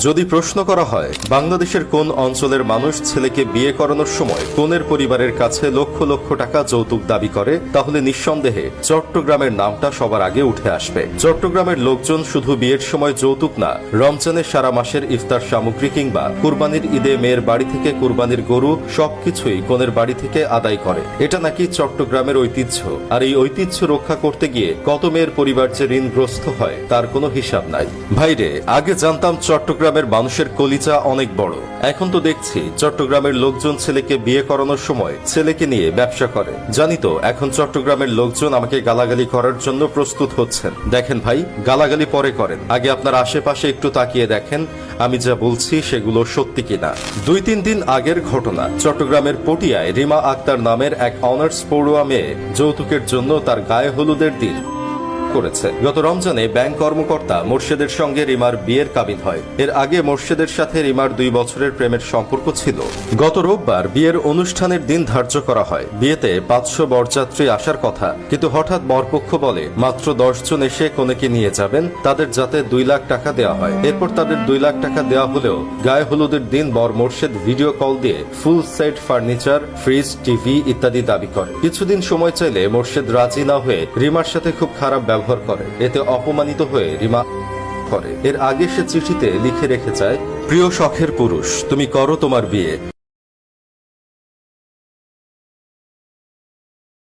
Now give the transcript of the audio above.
যদি প্রশ্ন করা হয় বাংলাদেশের কোন অঞ্চলের মানুষ ছেলেকে বিয়ে করানোর সময় কনের পরিবারের কাছে লক্ষ লক্ষ টাকা যৌতুক দাবি করে, তাহলে নিঃসন্দেহে চট্টগ্রামের নামটা সবার আগে উঠে আসবে। চট্টগ্রামের লোকজন শুধু বিয়ের সময় যৌতুক না, রমজানের সারা মাসের ইফতার সামগ্রী কিংবা কুরবানির ঈদে মেয়ের বাড়ি থেকে কুরবানির গরু সবকিছুই কনের বাড়ি থেকে আদায় করে। এটা নাকি চট্টগ্রামের ঐতিহ্য। আর এই ঐতিহ্য রক্ষা করতে গিয়ে কত মেয়ের পরিবার যে ঋণগ্রস্ত হয় তার কোনো হিসাব নাই। ভাইরে, আগে জানতাম চট্টগ্রামের মানুষের কলিজা অনেক বড়, এখন তো দেখছি চট্টগ্রামের লোকজন ছেলেকে বিয়ে করানোর সময় ছেলেকে নিয়ে ব্যবসা করে। জানি তো এখন চট্টগ্রামের লোকজন আমাকে গালাগালি করার জন্য প্রস্তুত হচ্ছেন। দেখেন ভাই, গালাগালি পরে করেন, আগে আপনার আশেপাশে একটু তাকিয়ে দেখেন আমি যা বলছি সেগুলো সত্যি কিনা। 2-3 দিন আগের ঘটনা, চট্টগ্রামের পটিয়ায় রিমা আক্তার নামের এক অনার্স পড়ুয়া মেয়ে যৌতুকের জন্য তার গায়ে হলুদের দিন করেছে। গত রমজানে ব্যাংক কর্মকর্তা মোর্শেদের সঙ্গে রিমার বিয়ের কাবিন হয়। এর আগে মোর্শেদের সাথে রিমার 2 বছরের প্রেমের সম্পর্ক ছিল। গত রোববার বিয়ের অনুষ্ঠানের দিন ধার্য করা হয়। বিয়েতে 500 বরযাত্রী আসার কথা, কিন্তু হঠাৎ বরপক্ষ বলে মাত্র 10 জন এসে কনেকে নিয়ে যাবেন, তাদের যাতে 2 লাখ টাকা দেওয়া হয়। এরপর তাদের 2 লাখ টাকা দেওয়া হলেও গায়ে হলুদের দিন বর মোর্শেদ ভিডিও কল দিয়ে full set furniture, fridge, TV ইত্যাদি দাবি করে। কিছুদিন সময় চাইলে মোর্শেদ রাজি না হয়ে রিমার সাথে খুব খারাপ ব্যবহার করে। এতে অপমানিত হয়ে রিমা করে। এর আগে সে চিঠিতে লিখে রেখে যায়, প্রিয় শখের পুরুষ, তুমি করো তোমার বিয়ে।